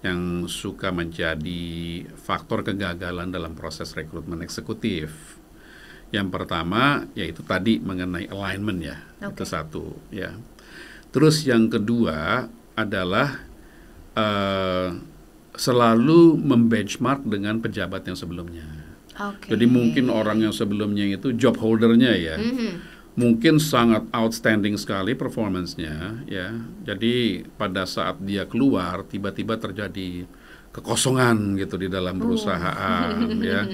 yang suka menjadi faktor kegagalan dalam proses rekrutmen eksekutif. Yang pertama yaitu tadi mengenai alignment ya, itu satu ya. Terus yang kedua adalah selalu membenchmark dengan pejabat yang sebelumnya. Jadi mungkin orang yang sebelumnya itu job holdernya ya, mungkin sangat outstanding sekali performance-nya ya. Jadi pada saat dia keluar tiba-tiba terjadi kekosongan gitu di dalam perusahaan ya.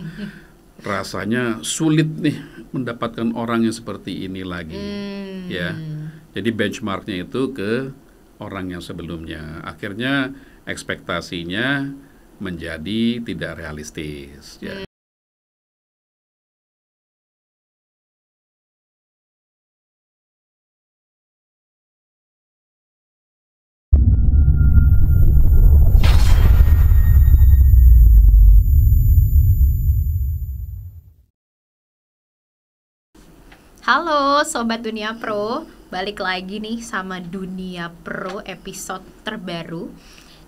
Rasanya sulit nih mendapatkan orang yang seperti ini lagi ya. Jadi benchmarknya itu ke orang yang sebelumnya. Akhirnya ekspektasinya menjadi tidak realistis ya. Halo Sobat Dunia Pro, balik lagi nih sama Dunia Pro episode terbaru.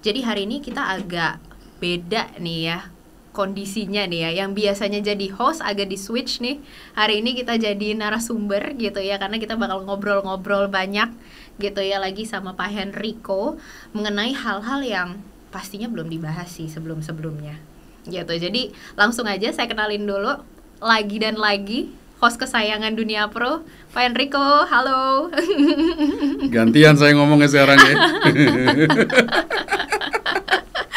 Jadi hari ini kita agak beda nih ya kondisinya nih ya. Yang biasanya jadi host agak di switch nih. Hari ini kita jadi narasumber gitu ya, karena kita bakal ngobrol-ngobrol banyak gitu ya lagi sama Pak Henrico mengenai hal-hal yang pastinya belum dibahas sih sebelum-sebelumnya gitu. Jadi langsung aja saya kenalin dulu lagi dan lagi host kesayangan Dunia Pro, Pak Henrico. Halo. Gantian saya ngomongnya sekarang ya.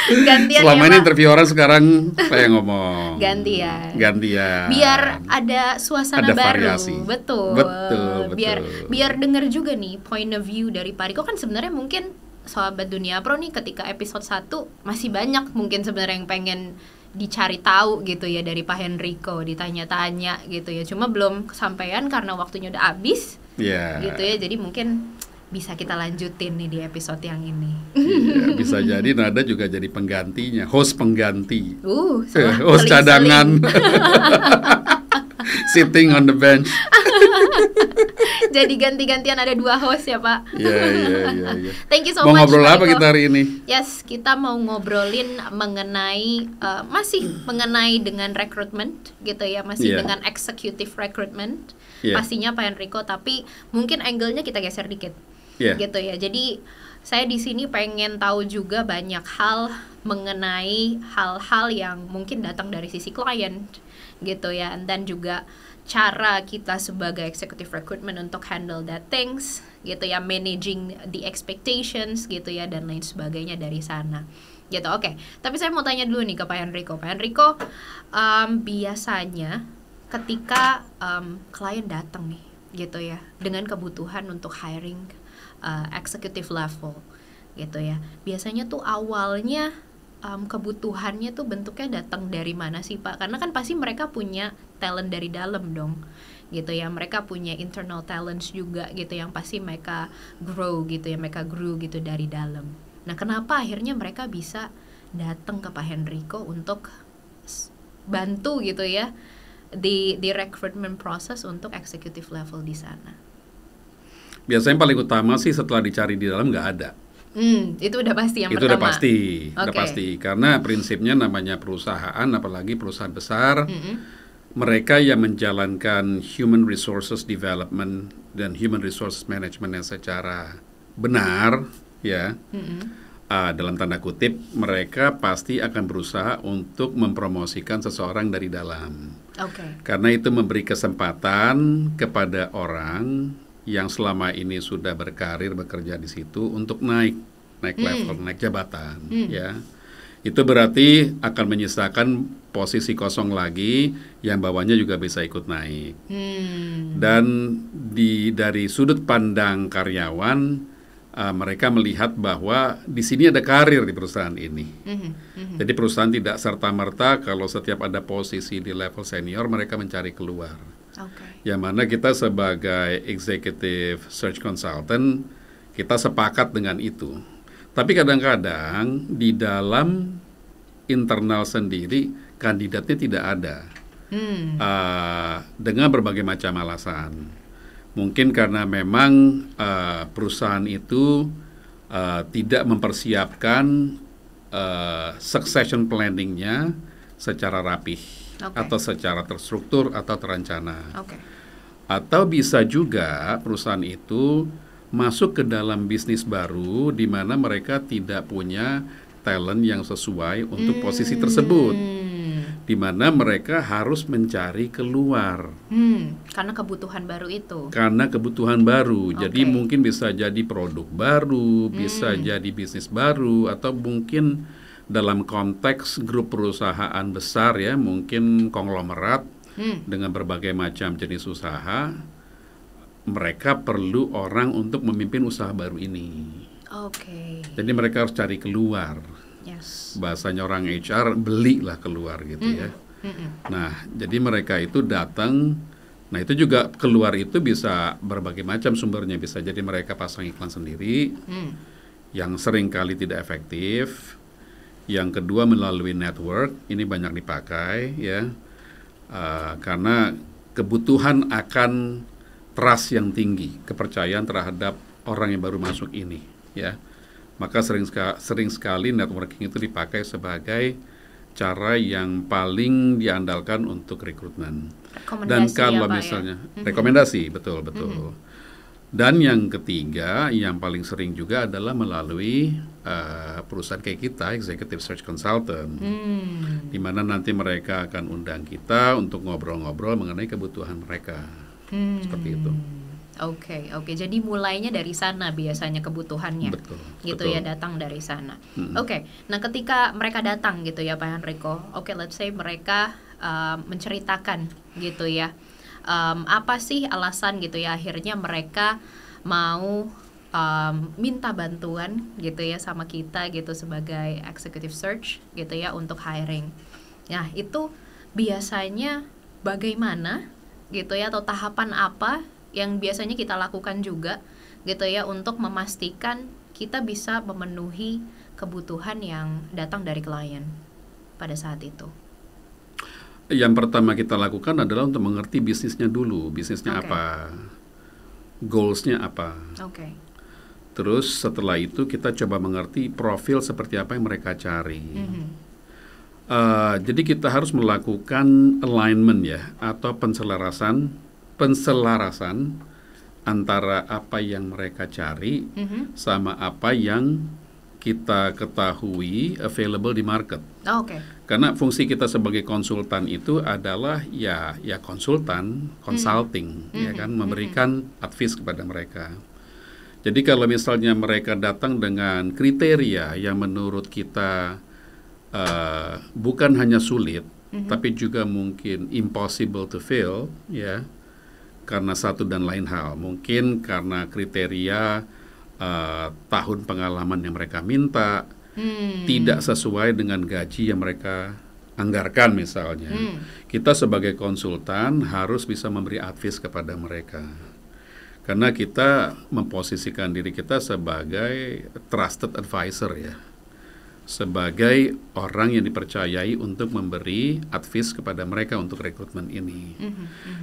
Gantian. Selama ya, ini Pak. interview orang, sekarang saya ngomong. Gantian. Biar ada suasana ada baru. variasi. Betul. Biar denger juga nih point of view dari Pak Riko. Kan sebenarnya mungkin Sobat Dunia Pro nih ketika episode 1 masih banyak mungkin sebenarnya yang pengen dicari tahu gitu ya dari Pak Henrico, ditanya-tanya gitu ya. Cuma belum kesampaian karena waktunya udah habis. Gitu ya. Jadi mungkin bisa kita lanjutin nih di episode yang ini. Bisa jadi Nada juga jadi penggantinya, host pengganti. Seling-seling. Host cadangan. Sitting on the bench. Jadi ganti-gantian ada 2 host ya Pak. Iya. Thank you so Mau much. ngobrol Pak apa Riko. kita hari ini? Yes, kita mau ngobrolin mengenai masih mengenai dengan recruitment gitu ya, masih dengan executive recruitment. Pastinya Pak Henrico, tapi mungkin angle-nya kita geser dikit. Gitu ya. Jadi saya di sini pengen tahu juga banyak hal mengenai hal-hal yang mungkin datang dari sisi klien gitu ya, dan juga cara kita sebagai executive recruitment untuk handle that things gitu ya, managing the expectations gitu ya, dan lain sebagainya dari sana gitu. Oke. Tapi saya mau tanya dulu nih ke Pak Henrico. Pak Henrico, biasanya ketika klien datang nih gitu ya dengan kebutuhan untuk hiring executive level gitu ya, biasanya tuh awalnya kebutuhannya tuh bentuknya datang dari mana sih Pak? Karena kan pasti mereka punya talent dari dalam dong gitu ya, mereka punya internal talents juga gitu yang pasti mereka grow gitu ya, mereka grew gitu dari dalam. Nah kenapa akhirnya mereka bisa datang ke Pak Henrico untuk bantu gitu ya di recruitment process untuk executive level di sana? Biasanya paling utama sih setelah dicari di dalam nggak ada. Itu udah pasti yang itu pertama. Udah pasti. Karena prinsipnya namanya perusahaan, apalagi perusahaan besar, mereka yang menjalankan human resources development dan human resources management yang secara benar, ya, dalam tanda kutip, mereka pasti akan berusaha untuk mempromosikan seseorang dari dalam. Karena itu memberi kesempatan kepada orang yang selama ini sudah berkarir bekerja di situ untuk naik level, naik jabatan, ya. Itu berarti akan menyisakan posisi kosong lagi yang bawahnya juga bisa ikut naik. Dan dari sudut pandang karyawan, mereka melihat bahwa di sini ada karir di perusahaan ini. Jadi perusahaan tidak serta-merta kalau setiap ada posisi di level senior mereka mencari keluar. Yang mana kita sebagai executive search consultant, kita sepakat dengan itu. Tapi kadang-kadang di dalam internal sendiri kandidatnya tidak ada, dengan berbagai macam alasan. Mungkin karena memang perusahaan itu tidak mempersiapkan succession planningnya secara rapih, atau secara terstruktur atau terencana. Atau bisa juga perusahaan itu masuk ke dalam bisnis baru di mana mereka tidak punya talent yang sesuai untuk posisi tersebut, di mana mereka harus mencari keluar. Karena kebutuhan baru itu. Karena kebutuhan baru. Jadi mungkin bisa jadi produk baru, bisa jadi bisnis baru, atau mungkin dalam konteks grup perusahaan besar ya, mungkin konglomerat dengan berbagai macam jenis usaha, mereka perlu orang untuk memimpin usaha baru ini. Jadi mereka harus cari keluar. Bahasanya orang HR, belilah keluar gitu ya. Nah, jadi mereka itu datang. Nah, itu juga keluar itu bisa berbagai macam sumbernya. Bisa jadi mereka pasang iklan sendiri, yang seringkali tidak efektif. Yang kedua melalui network, ini banyak dipakai ya. Karena kebutuhan akan trust yang tinggi, kepercayaan terhadap orang yang baru masuk ini, ya. Maka sering sekali networking itu dipakai sebagai cara yang paling diandalkan untuk rekrutmen. Dan kalau misalnya rekomendasi, betul. Dan yang ketiga, yang paling sering juga adalah melalui perusahaan kayak kita, executive search consultant, di mana nanti mereka akan undang kita untuk ngobrol-ngobrol mengenai kebutuhan mereka, seperti itu. Oke. Jadi mulainya dari sana biasanya kebutuhannya, betul. Ya, datang dari sana. Nah ketika mereka datang gitu ya Pak Henrico, let's say mereka menceritakan gitu ya, apa sih alasan gitu ya akhirnya mereka mau minta bantuan gitu ya sama kita gitu sebagai executive search gitu ya untuk hiring. Nah itu biasanya bagaimana gitu ya, atau tahapan apa yang biasanya kita lakukan juga gitu ya untuk memastikan kita bisa memenuhi kebutuhan yang datang dari klien pada saat itu. Yang pertama kita lakukan adalah untuk mengerti bisnisnya dulu, bisnisnya apa, goalsnya apa. Terus setelah itu kita coba mengerti profil seperti apa yang mereka cari. Jadi kita harus melakukan alignment ya, atau penselarasan antara apa yang mereka cari sama apa yang kita ketahui available di market. Karena fungsi kita sebagai konsultan itu adalah ya consulting, ya kan, memberikan advice kepada mereka. Jadi kalau misalnya mereka datang dengan kriteria yang menurut kita bukan hanya sulit, tapi juga mungkin impossible to fill, ya, karena satu dan lain hal. Mungkin karena kriteria tahun pengalaman yang mereka minta tidak sesuai dengan gaji yang mereka anggarkan misalnya. Kita sebagai konsultan harus bisa memberi advice kepada mereka. Karena kita memposisikan diri kita sebagai trusted advisor ya, sebagai orang yang dipercayai untuk memberi advice kepada mereka untuk rekrutmen ini.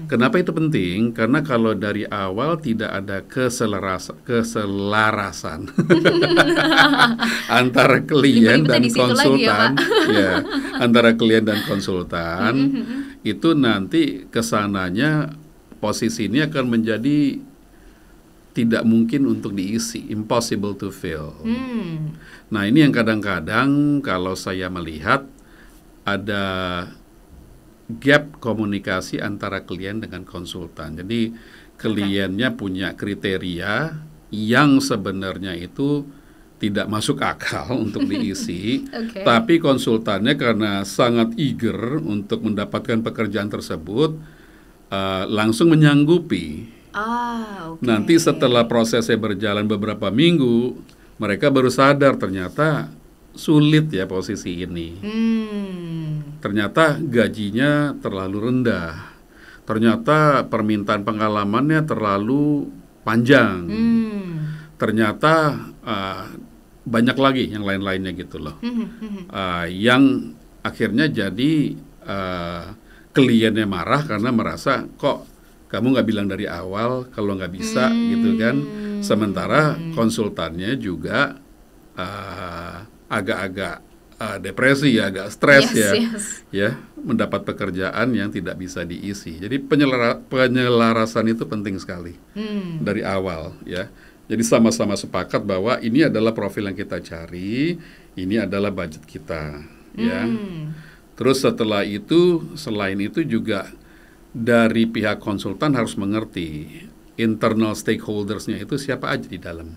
Kenapa itu penting? Karena kalau dari awal tidak ada keselarasan antara klien dan konsultan, ya, antara klien dan konsultan, itu nanti kesananya posisi ini akan menjadi tidak mungkin untuk diisi, impossible to fill. Nah ini yang kadang-kadang kalau saya melihat ada gap komunikasi antara klien dengan konsultan. Jadi kliennya punya kriteria yang sebenarnya itu tidak masuk akal untuk diisi, tapi konsultannya karena sangat eager untuk mendapatkan pekerjaan tersebut, langsung menyanggupi. Nanti setelah prosesnya berjalan beberapa minggu, mereka baru sadar ternyata sulit ya posisi ini. Ternyata gajinya terlalu rendah. Ternyata permintaan pengalamannya terlalu panjang. Ternyata banyak lagi yang lain-lainnya gitu loh. Yang akhirnya jadi kliennya marah karena merasa kok kamu nggak bilang dari awal kalau nggak bisa gitu kan. Sementara konsultannya juga agak-agak depresi ya, agak stres Yes. ya, mendapat pekerjaan yang tidak bisa diisi. Jadi penyelarasan itu penting sekali dari awal ya. Jadi sama-sama sepakat bahwa ini adalah profil yang kita cari, ini adalah budget kita ya. Terus setelah itu, selain itu juga dari pihak konsultan harus mengerti internal stakeholders-nya itu siapa aja di dalam.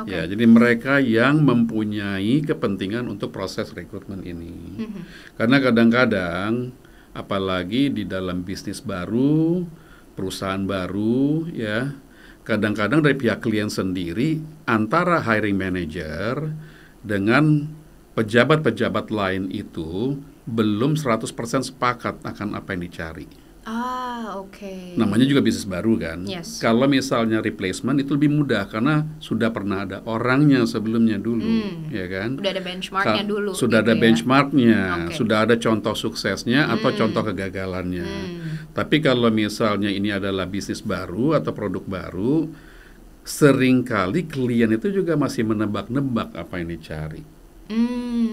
Ya, jadi mereka yang mempunyai kepentingan untuk proses rekrutmen ini. Karena kadang-kadang, apalagi di dalam bisnis baru, perusahaan baru, ya, kadang-kadang dari pihak klien sendiri, antara hiring manager dengan pejabat-pejabat lain itu belum 100% sepakat akan apa yang dicari. Namanya juga bisnis baru kan. Yes. Kalau misalnya replacement itu lebih mudah karena sudah pernah ada orangnya sebelumnya dulu, ya kan? Sudah ada benchmarknya dulu. Sudah gitu ada benchmarknya, Okay. sudah ada contoh suksesnya atau contoh kegagalannya. Tapi kalau misalnya ini adalah bisnis baru atau produk baru, seringkali klien itu juga masih menebak-nebak apa yang dicari.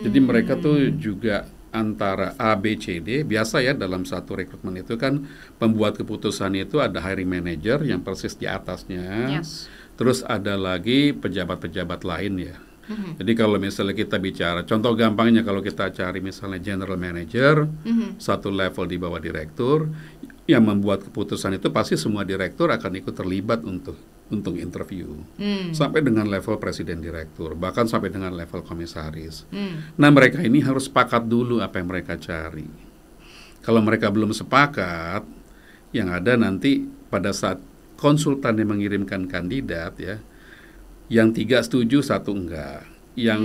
Jadi mereka tuh juga antara A, B, C, D, biasa ya dalam satu rekrutmen itu kan pembuat keputusan itu ada hiring manager yang persis di atasnya, terus ada lagi pejabat-pejabat lain ya. Jadi kalau misalnya kita bicara, contoh gampangnya kalau kita cari misalnya general manager, satu level di bawah direktur, yang membuat keputusan itu pasti semua direktur akan ikut terlibat untuk interview, sampai dengan level presiden direktur, bahkan sampai dengan level komisaris. Nah mereka ini harus sepakat dulu apa yang mereka cari. Kalau mereka belum sepakat, yang ada nanti pada saat konsultan yang mengirimkan kandidat ya, yang 3 setuju 1 enggak, yang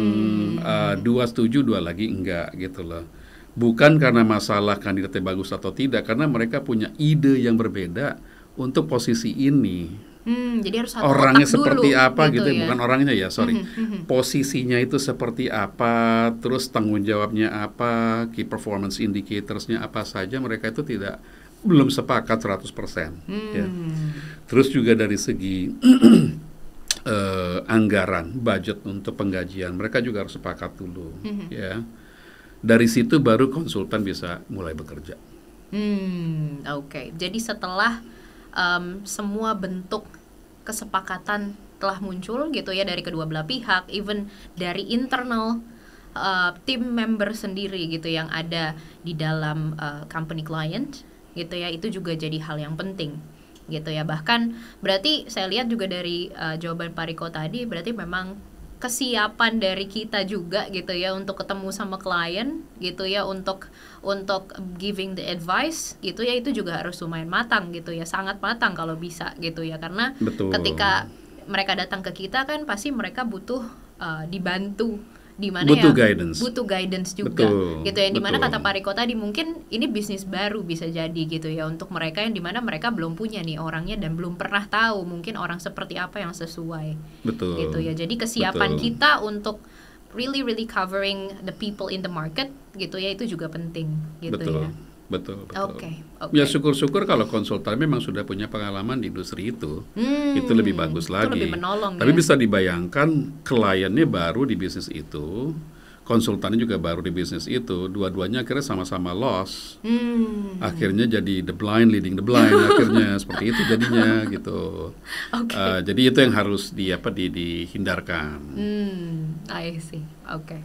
2 setuju 2 lagi enggak gitu loh. Bukan karena masalah kandidatnya bagus atau tidak, karena mereka punya ide yang berbeda untuk posisi ini. Jadi harus satu orangnya otak seperti dulu, apa gitu ya? Bukan orangnya ya, sorry. Posisinya itu seperti apa, terus tanggung jawabnya apa, key performance indicatorsnya apa saja, mereka itu belum sepakat 100%. Ya. Terus juga dari segi anggaran, budget untuk penggajian, mereka juga harus sepakat dulu. Ya. Dari situ baru konsultan bisa mulai bekerja. Oke. Jadi setelah semua bentuk kesepakatan telah muncul gitu ya dari kedua belah pihak, even dari internal tim member sendiri gitu yang ada di dalam company client gitu ya, itu juga jadi hal yang penting gitu ya. Bahkan berarti saya lihat juga dari jawaban Pak Riko tadi, berarti memang kesiapan dari kita juga gitu ya untuk ketemu sama klien gitu ya, untuk giving the advice gitu ya, itu juga harus lumayan matang gitu ya, sangat matang kalau bisa gitu ya, karena ketika mereka datang ke kita kan pasti mereka butuh dibantu di mana butuh guidance juga gitu ya, di mana kata Pak Riko tadi mungkin ini bisnis baru bisa jadi gitu ya untuk mereka yang di mana mereka belum punya nih orangnya dan belum pernah tahu mungkin orang seperti apa yang sesuai gitu ya. Jadi kesiapan kita untuk really covering the people in the market gitu ya, itu juga penting gitu ya. Betul. Okay. Ya syukur-syukur kalau konsultan memang sudah punya pengalaman di industri itu lebih bagus lagi. Itu lebih menolong. Tapi bisa dibayangkan kliennya baru di bisnis itu, konsultannya juga baru di bisnis itu, dua-duanya akhirnya sama-sama loss. Akhirnya jadi the blind leading the blind, akhirnya seperti itu jadinya gitu. Jadi itu yang harus dihindarkan. I see. Oke.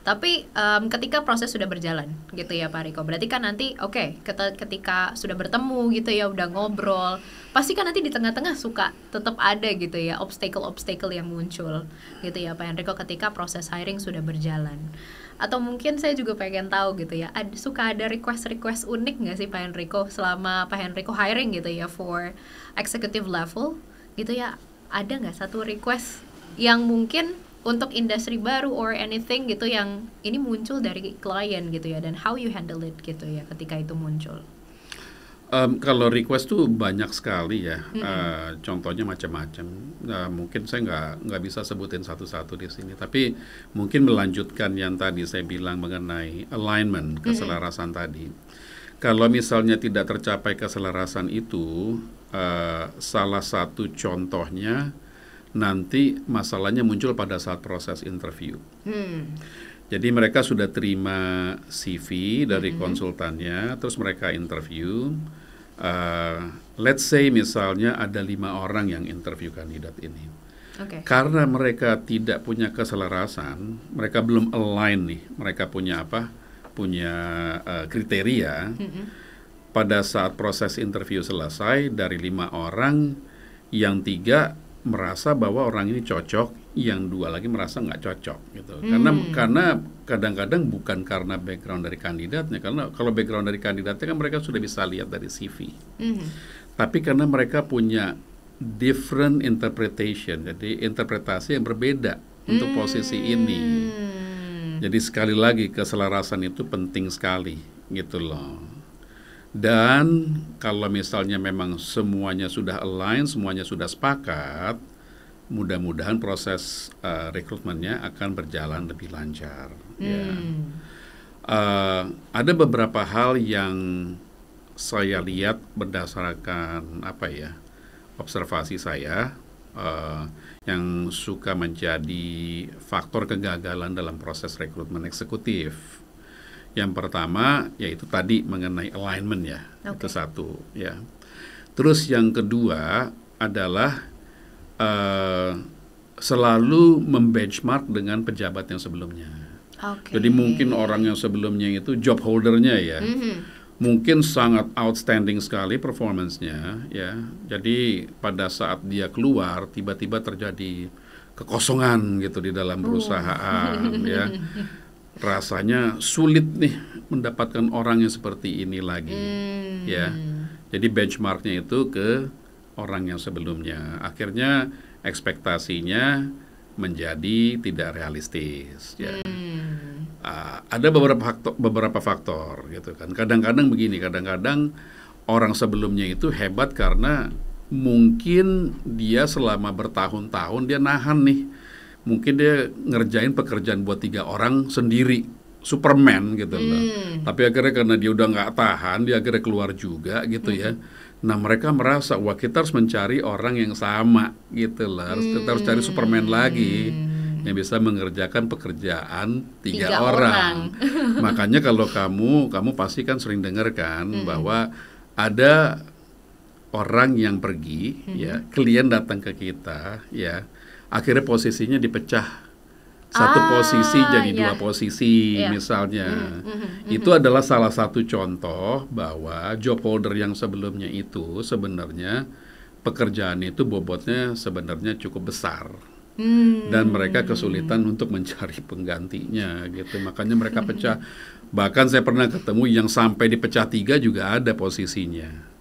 Tapi ketika proses sudah berjalan gitu ya Pak Riko, berarti kan nanti ketika sudah bertemu gitu ya, udah ngobrol, pasti kan nanti di tengah-tengah suka tetap ada gitu ya obstacle yang muncul gitu ya Pak Henrico ketika proses hiring sudah berjalan. Atau mungkin saya juga pengen tahu gitu ya, suka ada request unik nggak sih Pak Henrico selama Pak Henrico hiring gitu ya for executive level gitu ya, ada nggak satu request yang mungkin untuk industri baru or anything gitu yang ini muncul dari klien gitu ya, dan how you handle it gitu ya ketika itu muncul? Kalau request tuh banyak sekali ya, contohnya macam-macam. Mungkin saya nggak bisa sebutin satu-satu di sini, tapi mungkin melanjutkan yang tadi saya bilang mengenai alignment, keselarasan tadi. Kalau misalnya tidak tercapai keselarasan itu, salah satu contohnya nanti masalahnya muncul pada saat proses interview. Jadi mereka sudah terima CV dari konsultannya, terus mereka interview. Let's say misalnya ada 5 orang yang interview kandidat ini. Karena mereka tidak punya keselarasan, mereka belum align nih, mereka punya apa? Punya kriteria. Pada saat proses interview selesai, dari 5 orang, yang 3 merasa bahwa orang ini cocok, yang 2 lagi merasa nggak cocok gitu. Karena kadang-kadang bukan karena background dari kandidatnya, karena kalau background dari kandidatnya kan mereka sudah bisa lihat dari CV. Tapi karena mereka punya different interpretation, jadi interpretasi yang berbeda untuk posisi ini. Jadi sekali lagi keselarasan itu penting sekali gitu loh. Dan kalau misalnya memang semuanya sudah align, semuanya sudah sepakat, mudah-mudahan proses rekrutmennya akan berjalan lebih lancar. Ada beberapa hal yang saya lihat berdasarkan observasi saya yang suka menjadi faktor kegagalan dalam proses rekrutmen eksekutif. Yang pertama yaitu tadi mengenai alignment ya, itu satu ya. Terus yang kedua adalah selalu membenchmark dengan pejabat yang sebelumnya. Jadi mungkin orang yang sebelumnya itu job holdernya ya, mungkin sangat outstanding sekali performance-nya ya. Jadi pada saat dia keluar tiba-tiba terjadi kekosongan gitu di dalam perusahaan ya. Rasanya sulit nih mendapatkan orang yang seperti ini lagi ya. Jadi benchmarknya itu ke orang yang sebelumnya. Akhirnya ekspektasinya menjadi tidak realistis ya. Ada beberapa faktor gitu kan. Kadang-kadang begini, kadang-kadang orang sebelumnya itu hebat karena mungkin dia selama bertahun-tahun dia nahan nih. Mungkin dia ngerjain pekerjaan buat 3 orang sendiri, Superman gitu loh. Tapi akhirnya karena dia udah nggak tahan, dia akhirnya keluar juga gitu ya. Nah mereka merasa, wah kita harus mencari orang yang sama gitu loh. Kita harus cari Superman lagi yang bisa mengerjakan pekerjaan 3 orang. Makanya kalau kamu pasti kan sering dengar kan bahwa ada orang yang pergi, ya klien datang ke kita, ya. Akhirnya posisinya dipecah, satu posisi jadi 2 posisi misalnya. Itu adalah salah satu contoh bahwa job holder yang sebelumnya itu sebenarnya pekerjaan itu bobotnya sebenarnya cukup besar. Dan mereka kesulitan untuk mencari penggantinya gitu. Makanya mereka pecah. Bahkan saya pernah ketemu yang sampai dipecah 3 juga ada posisinya.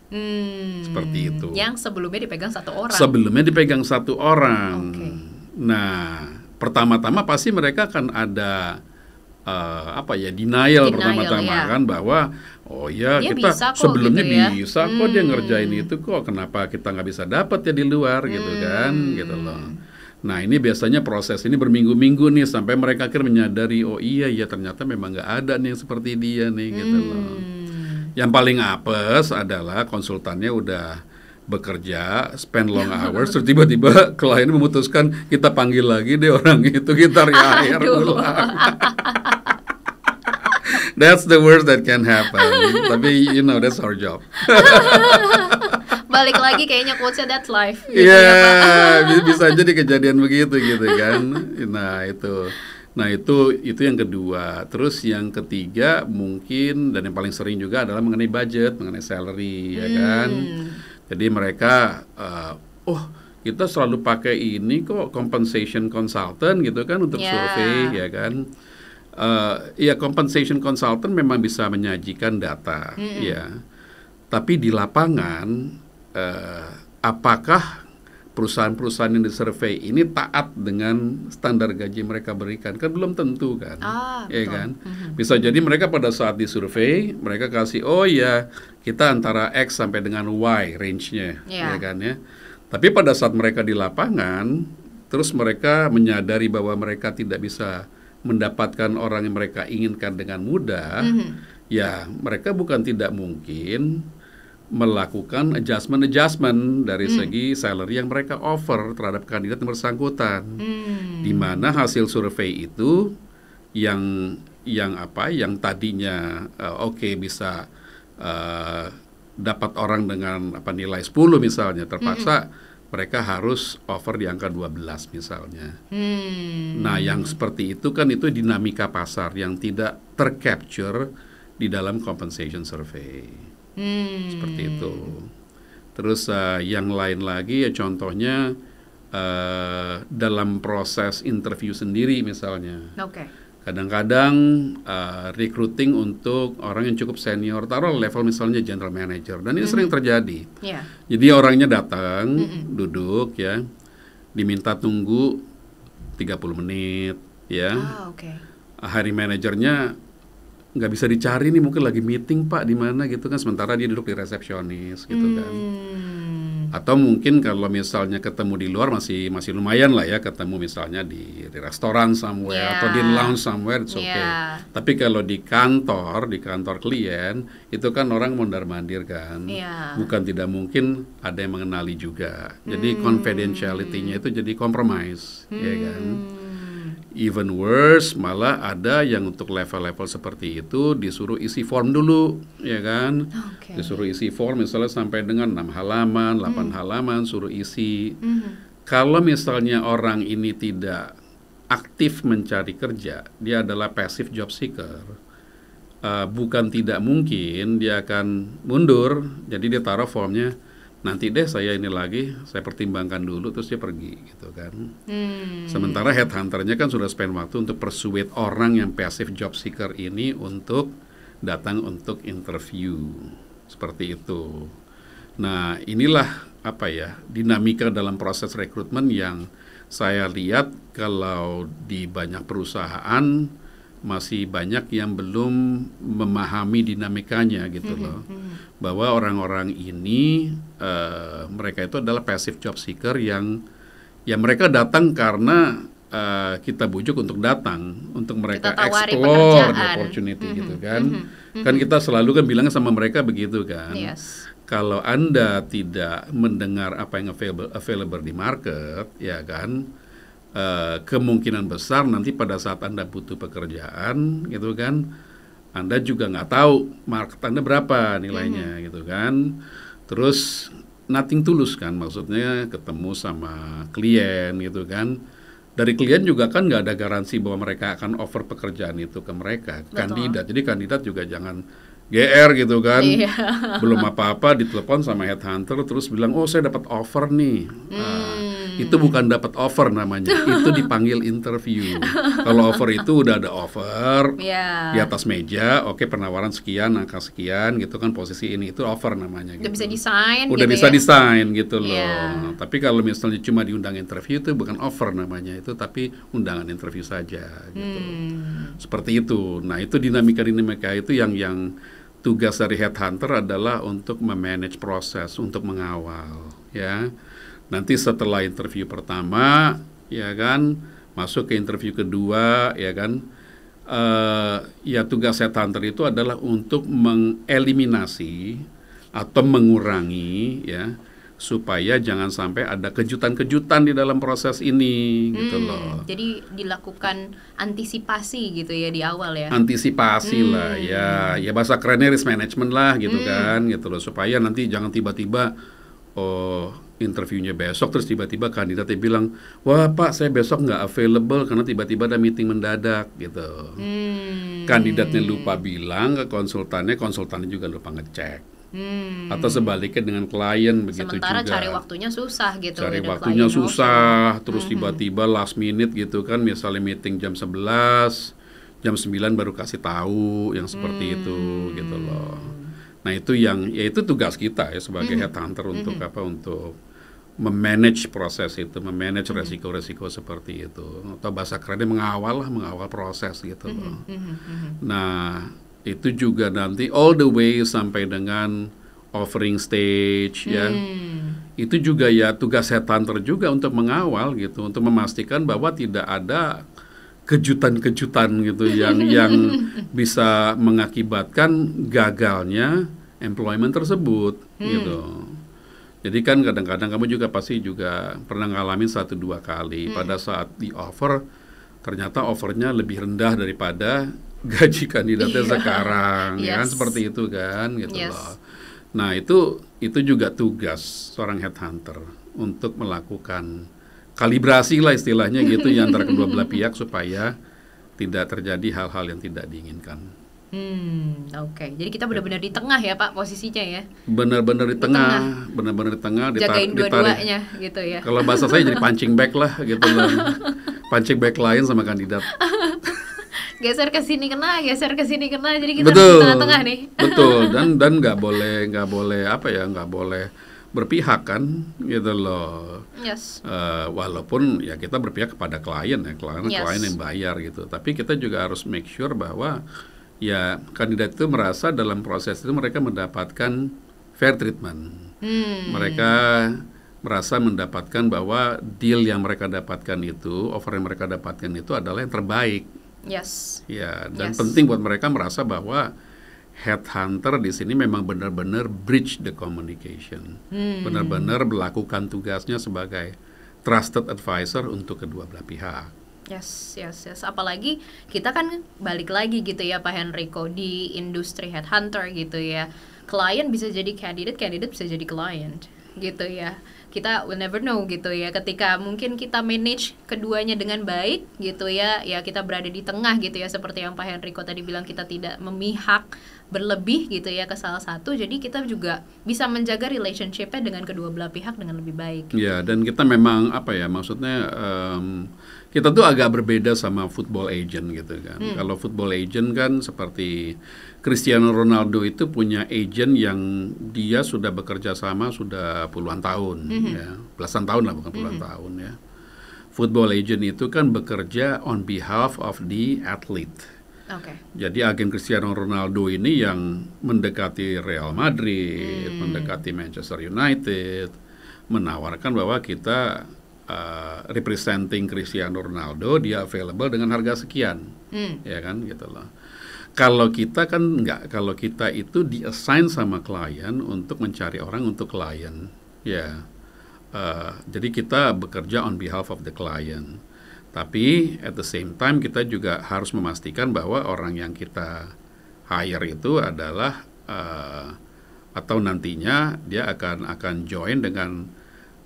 Seperti itu. Yang sebelumnya dipegang 1 orang. Sebelumnya dipegang 1 orang. Nah, pertama-tama pasti mereka akan ada denial pertama-tama kan bahwa dia kita sebelumnya gitu ya? Bisa kok dia ngerjain itu kok, kenapa kita nggak bisa dapat ya di luar gitu kan gitu loh. Nah ini biasanya proses ini berminggu-minggu nih sampai mereka akhirnya menyadari oh iya ternyata memang nggak ada nih yang seperti dia nih gitu loh. Yang paling apes adalah konsultannya udah bekerja, spend long hours, terus tiba-tiba klien memutuskan kita panggil lagi deh orang itu, kita rehire ulang. That's the worst that can happen. Tapi that's our job. Balik lagi kayaknya quotes-nya that's life. Gitu ya, bisa jadi kejadian begitu gitu kan. Nah itu yang kedua. Terus yang ketiga mungkin dan yang paling sering juga adalah mengenai budget, mengenai salary ya kan. Jadi mereka kita selalu pakai ini kok compensation consultant gitu kan untuk survei ya kan. Compensation consultant memang bisa menyajikan data ya. Tapi di lapangan apakah perusahaan-perusahaan yang disurvei ini taat dengan standar gaji mereka berikan? Kan belum tentu kan, ya kan? Bisa jadi mereka pada saat disurvei mereka kasih kita antara X sampai dengan Y range-nya, ya kan ya. Tapi pada saat mereka di lapangan, terus mereka menyadari bahwa mereka tidak bisa mendapatkan orang yang mereka inginkan dengan mudah, ya mereka bukan tidak mungkin melakukan adjustment dari segi salary yang mereka offer terhadap kandidat yang bersangkutan, di mana hasil survei itu yang tadinya bisa dapat orang dengan nilai 10 misalnya, terpaksa mereka harus offer di angka 12 misalnya. Nah, yang seperti itu kan itu dinamika pasar yang tidak tercapture di dalam compensation survey. Seperti itu. Terus yang lain lagi ya contohnya dalam proses interview sendiri misalnya. Kadang-kadang recruiting untuk orang yang cukup senior, taruh level misalnya general manager, dan ini sering terjadi. Jadi orangnya datang, duduk ya, diminta tunggu 30 menit ya. Hiring manajernya nggak bisa dicari nih, mungkin lagi meeting Pak di mana gitu kan, sementara dia duduk di resepsionis gitu kan. Atau mungkin kalau misalnya ketemu di luar masih lumayan lah ya, ketemu misalnya di restoran somewhere atau di lounge somewhere, it's okay. Tapi kalau di kantor klien itu kan orang mondar-mandir kan, bukan tidak mungkin ada yang mengenali juga. Jadi confidentiality-nya itu jadi compromise, ya kan. Even worse, malah ada yang untuk level-level seperti itu disuruh isi form dulu, ya kan? Disuruh isi form misalnya sampai dengan 6 halaman, 8 halaman, suruh isi. Kalau misalnya orang ini tidak aktif mencari kerja, dia adalah passive job seeker, bukan tidak mungkin dia akan mundur, jadi dia taruh formnya, nanti deh saya pertimbangkan dulu, terus dia pergi gitu kan. Sementara headhunternya kan sudah spend waktu untuk persuade orang yang passive job seeker ini untuk datang untuk interview, seperti itu. Nah, inilah dinamika dalam proses rekrutmen yang saya lihat kalau di banyak perusahaan masih banyak yang belum memahami dinamikanya gitu loh. Bahwa orang-orang ini mereka itu adalah passive job seeker yang mereka datang karena kita bujuk untuk datang, untuk mereka explore the opportunity gitu kan. Kan kita selalu kan bilangnya sama mereka begitu kan. Kalau Anda tidak mendengar apa yang available di market, ya kan, kemungkinan besar nanti pada saat Anda butuh pekerjaan gitu kan, Anda juga nggak tahu market Anda berapa nilainya gitu kan. Terus nothing tulus kan, maksudnya ketemu sama klien gitu kan. Dari klien juga kan nggak ada garansi bahwa mereka akan offer pekerjaan itu ke mereka, kandidat. Jadi kandidat juga jangan GR gitu kan. Belum apa-apa ditelepon sama headhunter terus bilang, oh saya dapat offer nih. Itu bukan dapat offer namanya, itu dipanggil interview. Kalau offer itu udah ada offer di atas meja, oke, penawaran sekian, angka sekian gitu kan, posisi ini, itu offer namanya. Udah bisa desain. Udah bisa desain gitu loh. Tapi kalau misalnya cuma diundang interview itu bukan offer namanya itu, tapi undangan interview saja gitu. Seperti itu. Nah itu dinamika itu yang tugas dari headhunter adalah untuk memanage proses, untuk mengawal ya. Nanti setelah interview pertama, ya kan, masuk ke interview kedua, ya kan, ya tugas headhunter itu adalah untuk mengeliminasi atau mengurangi, ya, supaya jangan sampai ada kejutan-kejutan di dalam proses ini, gitu loh. Jadi dilakukan antisipasi gitu ya di awal ya. Antisipasi lah, ya bahasa kerennya risk management lah, gitu kan, gitu loh, supaya nanti jangan tiba-tiba interviewnya besok terus tiba-tiba kandidatnya bilang, wah Pak saya besok nggak available karena tiba-tiba ada meeting mendadak gitu. Kandidatnya lupa bilang ke konsultannya juga lupa ngecek. Atau sebaliknya dengan klien begitu. Sementara juga cari waktunya susah gitu. Cari waktunya susah, terus tiba-tiba last minute gitu kan, misalnya meeting jam 11, jam 9 baru kasih tahu yang seperti itu gitu loh. Nah itu itu tugas kita ya sebagai headhunter untuk untuk memanage proses itu, memanage resiko-resiko seperti itu, atau bahasa kerennya mengawal proses gitu loh. Nah itu juga nanti all the way sampai dengan offering stage ya. Itu juga ya tugas headhunter juga untuk mengawal gitu, untuk memastikan bahwa tidak ada kejutan-kejutan gitu yang bisa mengakibatkan gagalnya employment tersebut gitu. Jadi kan kadang-kadang kamu juga pasti juga pernah ngalamin 1-2 kali pada saat di offer ternyata offernya lebih rendah daripada gaji kandidatnya sekarang, ya kan, seperti itu kan, gitu loh. Nah itu juga tugas seorang headhunter untuk melakukan kalibrasi lah istilahnya gitu ya antara kedua belah pihak supaya tidak terjadi hal-hal yang tidak diinginkan. Oke. Jadi kita benar-benar di tengah ya Pak posisinya ya. Benar-benar di tengah, benar-benar di tengah. Jagain dua-duanya gitu ya. Kalau bahasa saya jadi punching bag lah gitu loh. Punching bag klien sama kandidat. Geser ke sini kena, geser ke sini kena. Jadi kita di tengah-tengah nih. Betul. Dan nggak boleh nggak boleh berpihak kan gitu loh. Walaupun ya kita berpihak kepada klien ya, klien yang bayar gitu. Tapi kita juga harus make sure bahwa ya kandidat itu merasa dalam proses itu mereka mendapatkan fair treatment. Mereka merasa mendapatkan bahwa deal yang mereka dapatkan itu, offer yang mereka dapatkan itu adalah yang terbaik. Ya, dan penting buat mereka merasa bahwa headhunter di sini memang benar-benar bridge the communication, benar-benar melakukan tugasnya sebagai trusted advisor untuk kedua belah pihak. Yes. Apalagi kita kan balik lagi gitu ya Pak Henrico di industri headhunter gitu ya. Klien bisa jadi candidate bisa jadi client gitu ya. Kita will never know gitu ya. Ketika mungkin kita manage keduanya dengan baik gitu ya, ya kita berada di tengah gitu ya. Seperti yang Pak Henrico tadi bilang, kita tidak memihak berlebih gitu ya ke salah satu, jadi kita juga bisa menjaga relationship-nya dengan kedua belah pihak dengan lebih baik. Ya, dan kita memang maksudnya kita tuh agak berbeda sama football agent gitu kan. Kalau football agent kan seperti Cristiano Ronaldo itu punya agent yang dia sudah bekerja sama sudah puluhan tahun, ya, belasan tahun lah, bukan puluhan tahun ya. Football agent itu kan bekerja on behalf of the athlete. Jadi agen Cristiano Ronaldo ini yang mendekati Real Madrid, mendekati Manchester United, menawarkan bahwa kita representing Cristiano Ronaldo, dia available dengan harga sekian, ya kan, gitu loh. Kalau kita kan enggak, kalau kita itu di-assign sama klien untuk mencari orang untuk klien, ya. Jadi kita bekerja on behalf of the client. Tapi at the same time kita juga harus memastikan bahwa orang yang kita hire itu adalah atau nantinya dia akan join dengan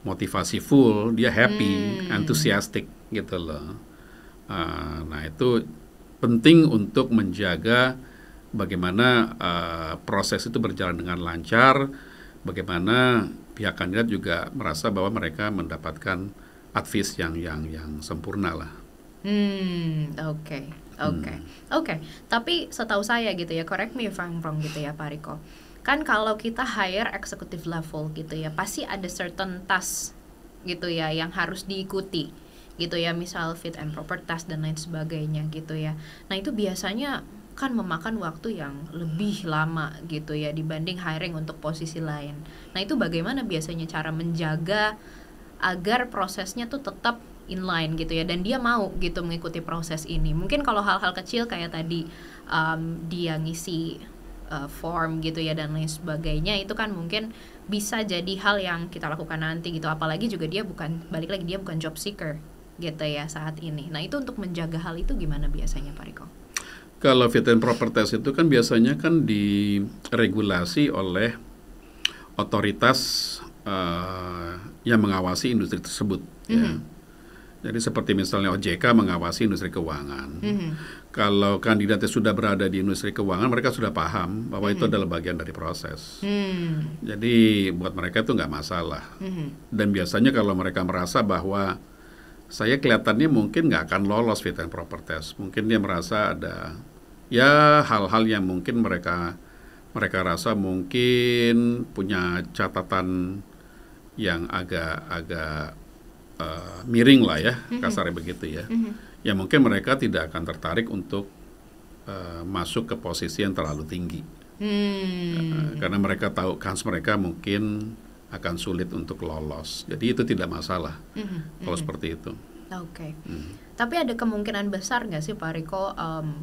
motivasi full, dia happy, enthusiastic gitu loh. Nah itu penting untuk menjaga bagaimana proses itu berjalan dengan lancar, bagaimana pihak kandidat juga merasa bahwa mereka mendapatkan advice yang sempurna lah. Oke. Tapi setahu saya gitu ya, correct me if I'm wrong gitu ya Pak Riko. Kan kalau kita hire executive level gitu ya, pasti ada certain task gitu ya yang harus diikuti gitu ya, misal fit and proper task dan lain sebagainya gitu ya. Nah itu biasanya kan memakan waktu yang lebih lama gitu ya dibanding hiring untuk posisi lain. Nah itu bagaimana biasanya cara menjaga agar prosesnya tuh tetap inline gitu ya, dan dia mau gitu mengikuti proses ini. Mungkin kalau hal-hal kecil kayak tadi dia ngisi form gitu ya dan lain sebagainya, itu kan mungkin bisa jadi hal yang kita lakukan nanti gitu. Apalagi juga dia bukan job seeker gitu ya saat ini. Nah itu untuk menjaga hal itu gimana biasanya Pak Riko? Kalau fit and proper test itu kan biasanya kan diregulasi oleh otoritas yang mengawasi industri tersebut. Ya. Jadi seperti misalnya OJK mengawasi industri keuangan. Kalau kandidatnya sudah berada di industri keuangan, mereka sudah paham bahwa itu adalah bagian dari proses. Jadi buat mereka itu nggak masalah. Dan biasanya kalau mereka merasa bahwa saya kelihatannya mungkin nggak akan lolos fit and proper test, mungkin dia merasa ada ya hal-hal yang mungkin mereka rasa mungkin punya catatan yang agak miring lah ya, kasarnya begitu ya. Ya mungkin mereka tidak akan tertarik untuk masuk ke posisi yang terlalu tinggi. Karena mereka tahu kans mereka mungkin akan sulit untuk lolos. Jadi itu tidak masalah kalau seperti itu. Oke. Tapi ada kemungkinan besar nggak sih Pak Riko,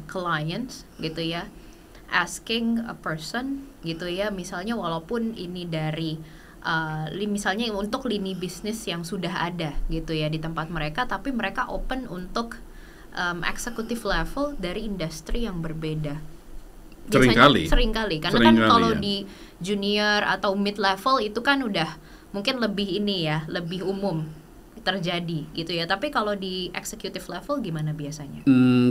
clients gitu ya, asking a person gitu ya, misalnya walaupun ini dari misalnya untuk lini bisnis yang sudah ada gitu ya di tempat mereka, tapi mereka open untuk executive level dari industri yang berbeda? Seringkali. Karena kan kalau di junior atau mid level itu kan udah mungkin lebih lebih umum terjadi gitu ya. Tapi kalau di executive level gimana biasanya?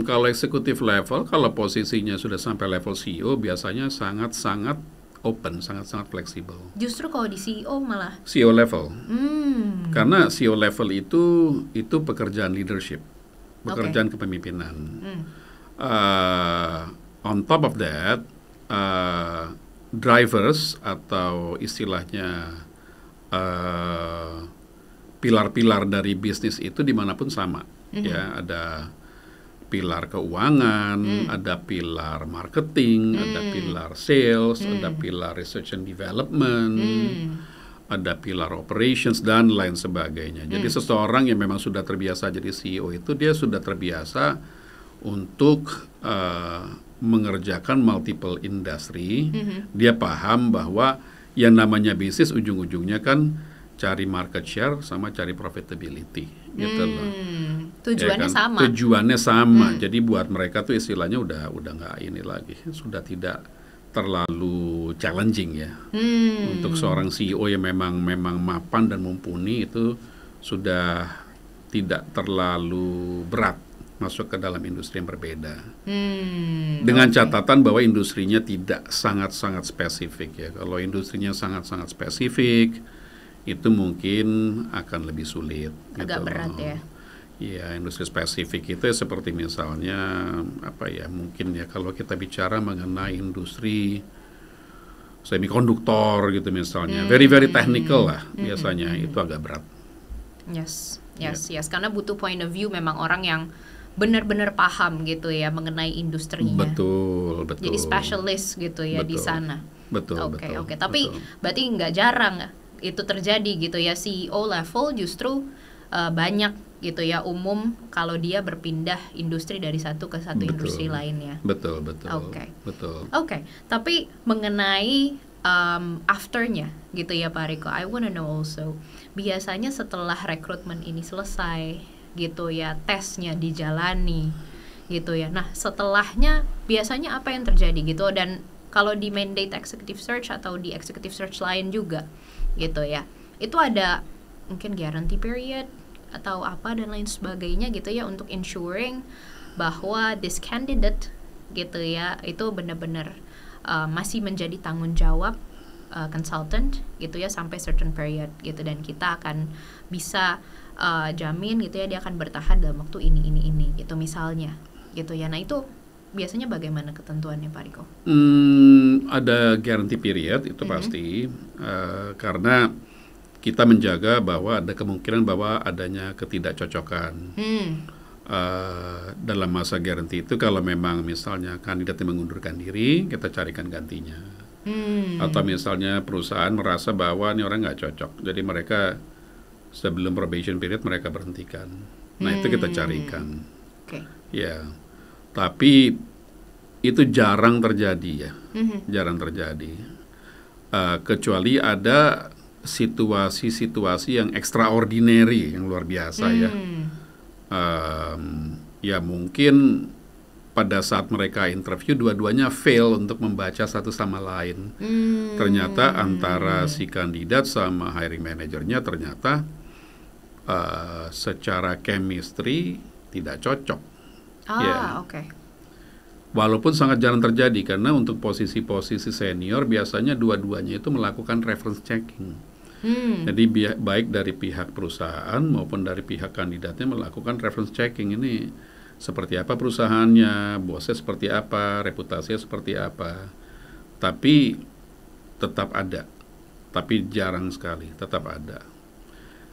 Kalau executive level, kalau posisinya sudah sampai level CEO, biasanya sangat-sangat open, sangat-sangat fleksibel. Justru kalau di CEO malah? CEO level. Karena CEO level itu pekerjaan leadership, pekerjaan kepemimpinan. On top of that, drivers atau istilahnya pilar-pilar dari bisnis itu dimanapun sama. Ya, ada pilar keuangan, ada pilar marketing, ada pilar sales, ada pilar research and development, ada pilar operations dan lain sebagainya. Jadi seseorang yang memang sudah terbiasa jadi CEO itu dia sudah terbiasa untuk mengerjakan multiple industry. Dia paham bahwa yang namanya bisnis ujung-ujungnya kan cari market share sama cari profitability gitu loh. Tujuannya ya kan? sama. Tujuannya sama. Jadi buat mereka tuh istilahnya udah nggak ini lagi, sudah tidak terlalu challenging ya. Untuk seorang CEO yang memang mapan dan mumpuni itu sudah tidak terlalu berat masuk ke dalam industri yang berbeda. Dengan catatan bahwa industrinya tidak sangat-sangat spesifik ya. Kalau industrinya sangat-sangat spesifik, itu mungkin akan lebih sulit. Agak gitu berat ya. Iya, industri spesifik itu ya seperti misalnya mungkin ya kalau kita bicara mengenai industri semikonduktor gitu misalnya, very technical lah biasanya itu agak berat. Yes. Karena butuh point of view memang orang yang benar-benar paham gitu ya mengenai industrinya. Betul. Jadi specialist gitu ya di sana. Betul. Oke. Tapi berarti nggak jarang itu terjadi gitu ya, CEO level justru banyak gitu ya umum kalau dia berpindah industri dari satu ke satu industri lainnya. Betul. Oke. Tapi mengenai afternya gitu ya Pak Riko, I wanna know also, biasanya setelah rekrutmen ini selesai gitu ya, tesnya dijalani gitu ya. Nah setelahnya biasanya apa yang terjadi gitu, dan kalau di mandate executive search atau di executive search lain juga gitu ya, itu ada mungkin guarantee period atau apa dan lain sebagainya gitu ya untuk ensuring bahwa this candidate gitu ya itu benar-benar masih menjadi tanggung jawab consultant gitu ya sampai certain period gitu, dan kita akan bisa jamin gitu ya dia akan bertahan dalam waktu ini gitu misalnya gitu ya. Nah itu biasanya bagaimana ketentuannya Pak Riko? Ada guarantee period itu pasti, karena kita menjaga bahwa ada kemungkinan bahwa adanya ketidakcocokan dalam masa guarantee itu. Kalau memang misalnya kandidatnya mengundurkan diri, kita carikan gantinya. Atau misalnya perusahaan merasa bahwa ini orang nggak cocok, jadi mereka sebelum probation period mereka berhentikan. Nah itu kita carikan. Ya. Tapi itu jarang terjadi ya, jarang terjadi. Kecuali ada situasi-situasi yang extraordinary, yang luar biasa ya. Ya mungkin pada saat mereka interview dua-duanya fail untuk membaca satu sama lain. Ternyata antara si kandidat sama hiring manajernya ternyata secara chemistry tidak cocok. Oke. Walaupun sangat jarang terjadi, karena untuk posisi-posisi senior biasanya dua-duanya itu melakukan reference checking. Jadi baik dari pihak perusahaan maupun dari pihak kandidatnya melakukan reference checking. Ini seperti apa perusahaannya, bosnya seperti apa, reputasinya seperti apa. Tapi tetap ada, tapi jarang sekali, tetap ada.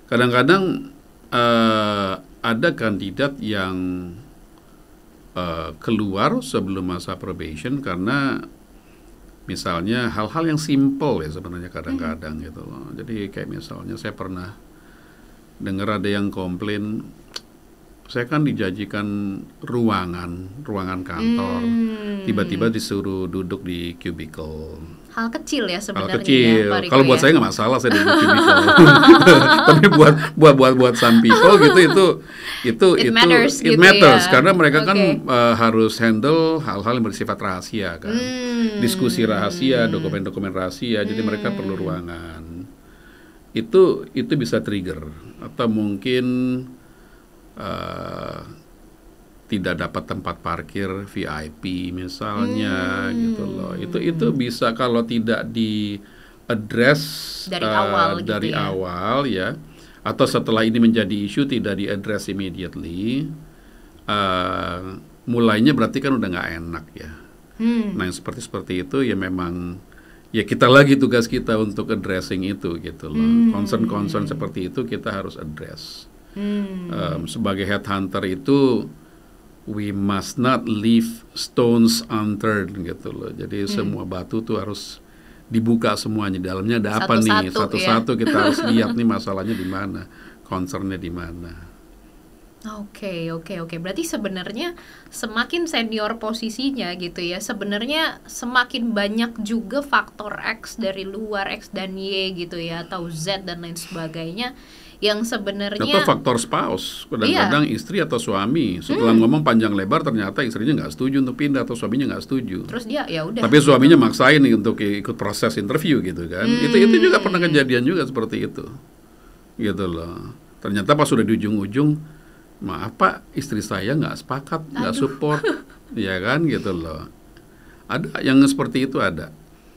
Kadang-kadang ada kandidat yang keluar sebelum masa probation karena misalnya hal-hal yang simple ya sebenarnya kadang-kadang gitu loh. Jadi kayak misalnya saya pernah dengar ada yang komplain, saya kan dijanjikan ruangan kantor, tiba-tiba disuruh duduk di cubicle. Hal kecil ya sebenarnya. Hal kecil. Ya, kalau buat saya nggak masalah saya duduk di cubicle. Tapi buat some people gitu itu matters, it gitu matters ya. karena mereka kan harus handle hal-hal yang bersifat rahasia kan. Diskusi rahasia, dokumen-dokumen rahasia, jadi mereka perlu ruangan. Itu bisa trigger atau mungkin tidak dapat tempat parkir VIP misalnya gitu loh. Itu bisa kalau tidak di address dari awal ya, atau setelah ini menjadi isu tidak di address immediately, mulainya berarti kan udah nggak enak ya. Nah yang seperti itu ya memang ya kita lagi tugas kita untuk addressing itu gitu loh. Concern seperti itu kita harus address. Sebagai headhunter itu we must not leave stones unturned gitu loh. Jadi semua batu tuh harus dibuka semuanya. Dalamnya ada apa nih? Satu-satu kita harus lihat nih masalahnya di mana, concernnya di mana. Oke. Berarti sebenarnya semakin senior posisinya gitu ya, sebenarnya semakin banyak juga faktor X dari luar, X dan Y gitu ya, atau Z dan lain sebagainya, yang sebenarnya atau faktor spouse, kadang-kadang istri atau suami setelah ngomong panjang lebar ternyata istrinya nggak setuju untuk pindah atau suaminya nggak setuju. Terus dia ya udah. Tapi suaminya maksain nih untuk ikut proses interview gitu kan. Itu juga pernah kejadian juga seperti itu. Gitu loh. Ternyata pas sudah di ujung-ujung, maaf Pak, istri saya nggak sepakat, nggak support, ya kan gitu loh. Ada yang seperti itu ada,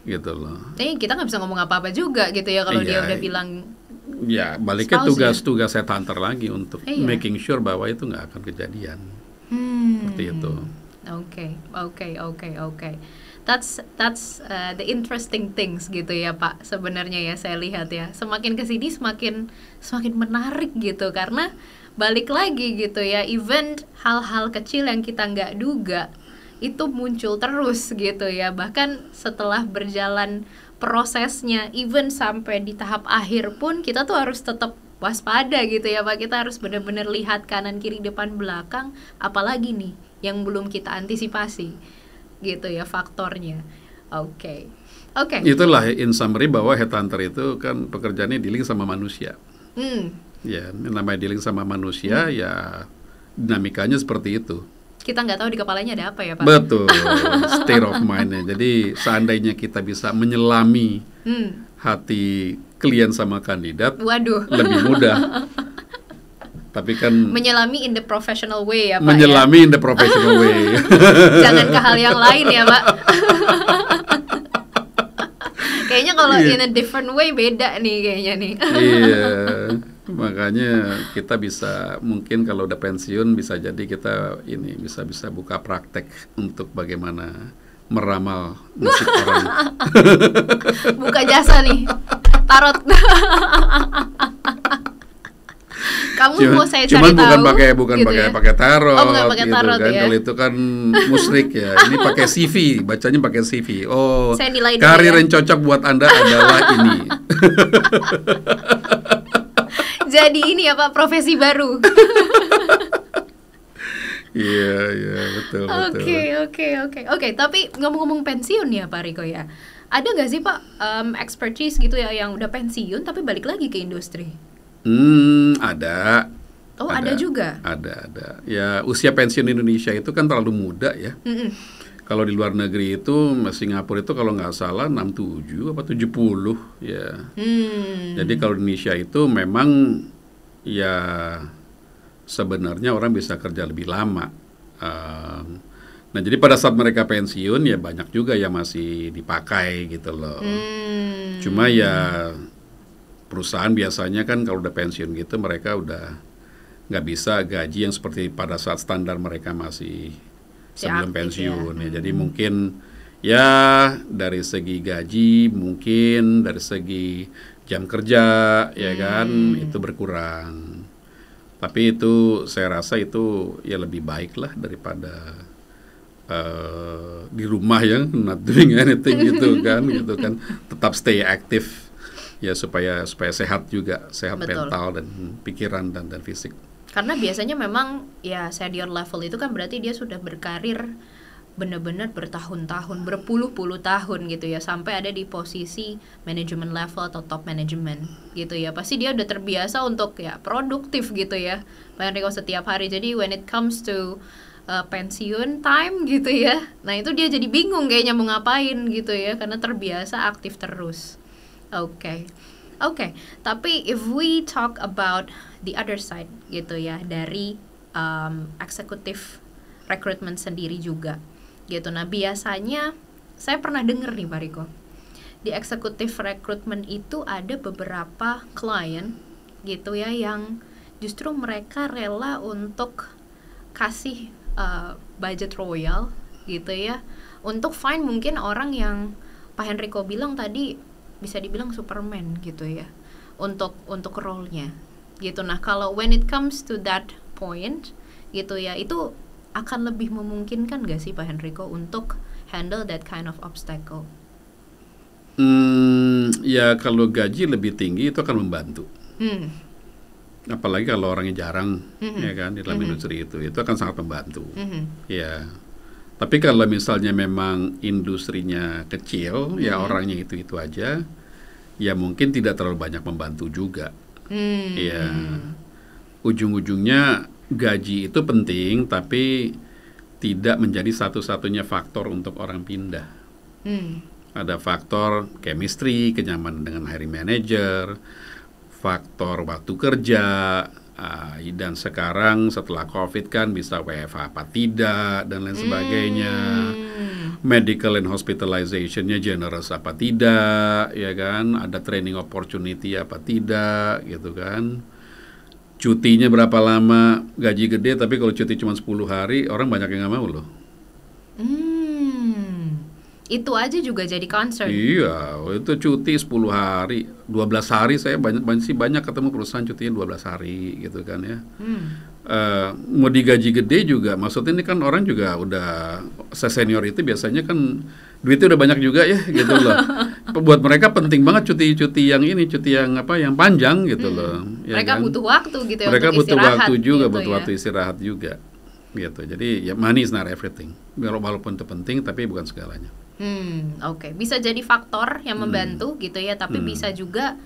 gitu loh. Kita nggak bisa ngomong apa-apa juga gitu ya kalau dia udah bilang. Ya, baliknya tugas headhunter lagi untuk making sure bahwa itu nggak akan kejadian. Seperti itu. Oke. That's the interesting things gitu ya Pak. Sebenarnya ya saya lihat ya, semakin kesini semakin menarik gitu, karena balik lagi gitu ya, even hal-hal kecil yang kita nggak duga itu muncul terus gitu ya. Bahkan setelah berjalan prosesnya, even sampai di tahap akhir pun kita tuh harus tetap waspada gitu ya Pak. Kita harus benar-benar lihat kanan kiri depan belakang, apalagi nih yang belum kita antisipasi gitu ya faktornya. Oke. Itulah in summary bahwa headhunter itu kan pekerjaannya dealing sama manusia. Ya, namanya dealing sama manusia ya dinamikanya seperti itu. Kita nggak tahu di kepalanya ada apa ya Pak. Betul, state of mind-nya. Jadi seandainya kita bisa menyelami hati klien sama kandidat, waduh, lebih mudah. Tapi kan menyelami in the professional way ya Pak. Menyelami in the professional way. Jangan ke hal yang lain ya Pak. Kayaknya kalau in a different way beda nih kayaknya nih. Iya. Makanya kita bisa, mungkin kalau udah pensiun bisa jadi kita bisa buka praktek untuk bagaimana meramal musik orang. Buka jasa nih, tarot. Kamu mau saya cari tahu? Bukan gitu pakai tarot. Oh, bukan pakai tarot kan. ya. Kalau itu kan musrik ya. Ini pakai CV, bacanya pakai CV. Oh, ya. karir yang cocok buat Anda adalah ini. Jadi ini ya Pak, profesi baru. Iya, betul. Oke. Tapi ngomong-ngomong pensiun ya Pak Riko ya, ada nggak sih Pak expertise gitu ya yang udah pensiun tapi balik lagi ke industri? Ada. Oh, ada juga? Ada. Ya, usia pensiun Indonesia itu kan terlalu muda ya. Kalau di luar negeri itu, Singapura itu kalau nggak salah 67 apa 70 ya. Jadi kalau di Indonesia itu memang ya sebenarnya orang bisa kerja lebih lama. Nah jadi pada saat mereka pensiun ya banyak juga yang masih dipakai gitu loh. Cuma ya perusahaan biasanya kan kalau udah pensiun gitu mereka udah nggak bisa gaji yang seperti pada saat standar mereka masih sebelum pensiun ya. Jadi mungkin ya dari segi gaji, mungkin dari segi jam kerja ya kan itu berkurang. Tapi itu saya rasa itu ya lebih baik lah daripada di rumah ya not doing anything gitu kan tetap stay aktif ya supaya sehat juga, sehat mental dan pikiran dan fisik. Karena biasanya memang ya senior level itu kan berarti dia sudah berkarir benar-benar bertahun-tahun, berpuluh-puluh tahun gitu ya, sampai ada di posisi management level atau top management gitu ya. Pasti dia udah terbiasa untuk ya produktif gitu ya, Pak Enrico, setiap hari. Jadi when it comes to pensiun time gitu ya, nah itu dia jadi bingung kayaknya mau ngapain gitu ya, karena terbiasa aktif terus. Oke. Tapi if we talk about the other side gitu ya, dari executive recruitment sendiri juga gitu. Nah biasanya saya pernah dengar nih Pak Riko, di executive recruitment itu ada beberapa klien gitu ya, yang justru mereka rela untuk kasih budget royal gitu ya, untuk find mungkin orang yang Pak Enrico bilang tadi bisa dibilang Superman gitu ya, untuk role-nya gitu. Nah kalau when it comes to that point gitu ya, itu akan lebih memungkinkan gak sih Pak Enrico untuk handle that kind of obstacle? Ya kalau gaji lebih tinggi itu akan membantu. Apalagi kalau orangnya jarang, ya kan, di dalam industri itu akan sangat membantu. Ya. Tapi kalau misalnya memang industrinya kecil, ya orangnya itu aja, ya mungkin tidak terlalu banyak membantu juga. Ya. Ujung-ujungnya gaji itu penting, tapi tidak menjadi satu-satunya faktor untuk orang pindah. Ada faktor chemistry, kenyamanan dengan hiring manager, faktor waktu kerja, dan sekarang setelah COVID kan bisa WFH apa tidak, dan lain sebagainya. Medical and hospitalization-nya generous apa tidak, ya kan? Ada training opportunity apa tidak, gitu kan? Cutinya berapa lama, gaji gede, tapi kalau cuti cuma 10 hari, orang banyak yang nggak mau loh. Itu aja juga jadi concern. Iya, itu cuti 10 hari, 12 hari, saya banyak ketemu perusahaan cutinya 12 hari gitu kan ya. Mau digaji gede juga, maksudnya ini kan orang juga udah senior itu biasanya kan duitnya udah banyak juga ya gitu loh. Buat mereka penting banget cuti yang ini, cuti yang apa, yang panjang gitu loh. Ya mereka kan? Butuh waktu gitu ya. Mereka untuk butuh waktu juga, gitu butuh ya. waktu istirahat juga gitu. Jadi ya money is not everything. Walaupun itu penting, tapi bukan segalanya. Oke. Bisa jadi faktor yang membantu gitu ya, tapi bisa juga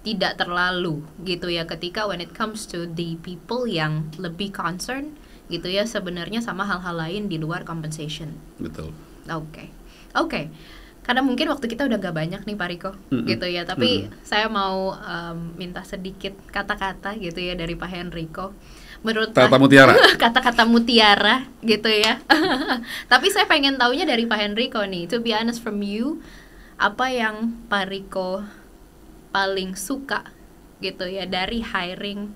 tidak terlalu gitu ya, ketika when it comes to the people yang lebih concern gitu ya sebenarnya sama hal-hal lain di luar compensation. Betul. Oke. Karena mungkin waktu kita udah gak banyak nih Pak Riko gitu ya, tapi saya mau minta sedikit kata-kata gitu ya dari Pak Enrico. Menurut kata mutiara. Kata-kata mutiara gitu ya. Tapi saya pengen taunya dari Pak Enrico nih, to be honest from you, apa yang Pak Riko paling suka gitu ya dari hiring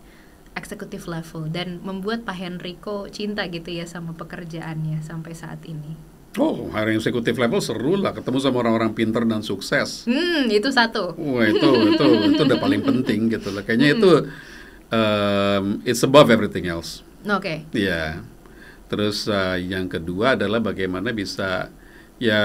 executive level dan membuat Pak Enrico cinta gitu ya sama pekerjaannya sampai saat ini? Hiring executive level seru lah, ketemu sama orang-orang pintar dan sukses. Itu satu. Wah, itu udah paling penting gitu lah. Kayaknya itu it's above everything else. Oke. Iya. Terus yang kedua adalah bagaimana bisa ya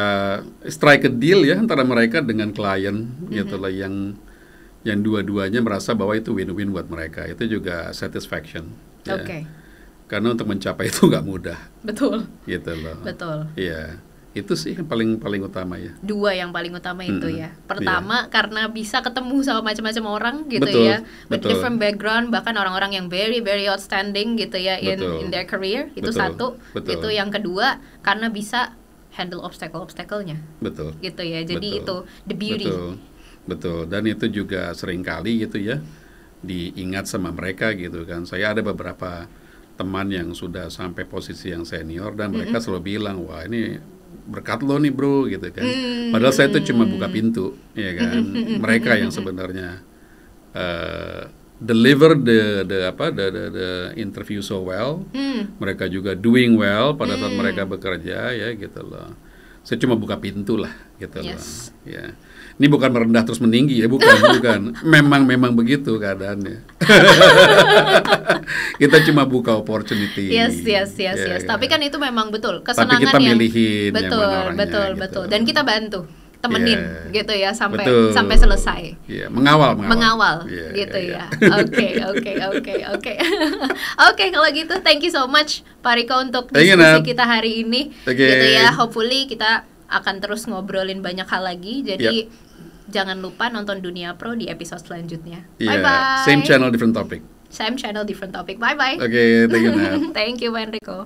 strike a deal ya antara mereka dengan klien gitu lah, yang dua-duanya merasa bahwa itu win-win buat mereka. Itu juga satisfaction. Oke. Karena untuk mencapai itu nggak mudah. Betul. Gitu loh. Betul. Iya. Itu sih yang paling utama ya. Dua yang paling utama itu ya. Pertama karena bisa ketemu sama macam-macam orang gitu betul, ya, with different background, bahkan orang-orang yang very very outstanding gitu ya in their career. Itu satu. Itu yang kedua karena bisa handle obstacle-nya. Betul. Gitu ya. Jadi itu the beauty. Betul. Dan itu juga seringkali gitu ya diingat sama mereka gitu kan. Saya ada beberapa teman yang sudah sampai posisi yang senior dan mereka selalu bilang, wah ini berkat lo nih bro gitu kan. Padahal saya itu cuma buka pintu, ya kan. Mereka yang sebenarnya deliver the interview so well. Mereka juga doing well pada saat mereka bekerja ya gitu loh. Saya cuma buka pintu lah gitu loh. Ya. Ini bukan merendah terus meninggi ya, bukan. Memang begitu keadaannya. Kita cuma buka opportunity. Yes. Tapi kan itu memang betul kesenangan. Tapi kita milihin betul, yang mana orangnya, betul. gitu. Dan kita bantu temenin gitu ya sampai betul. sampai selesai. Mengawal. Gitu ya. Oke. Oke, kalau gitu thank you so much Pak Riko untuk diskusi kita hari ini. Gitu ya. Hopefully kita akan terus ngobrolin banyak hal lagi. Jadi jangan lupa nonton Dunia Pro di episode selanjutnya. Bye bye. Same channel different topic. Bye bye. Oke, thank you. Thank you Pak Enrico.